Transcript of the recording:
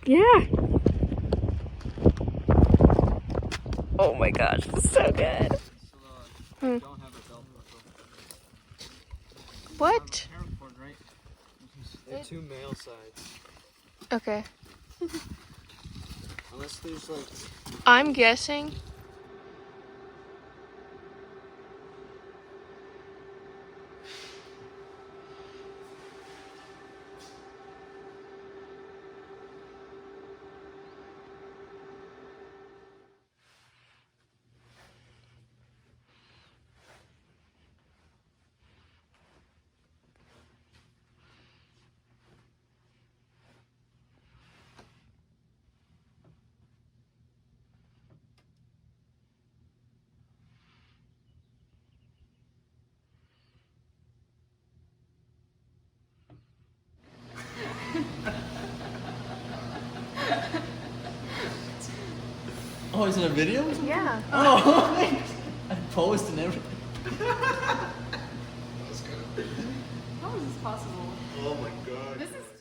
Yeah. Oh my gosh, this is so good. Hmm. What? They're two male sides. Okay. Unless there's like... I'm guessing. Oh, is it a video? Yeah. Oh, I posed and everything. How is this possible? Oh my god. This is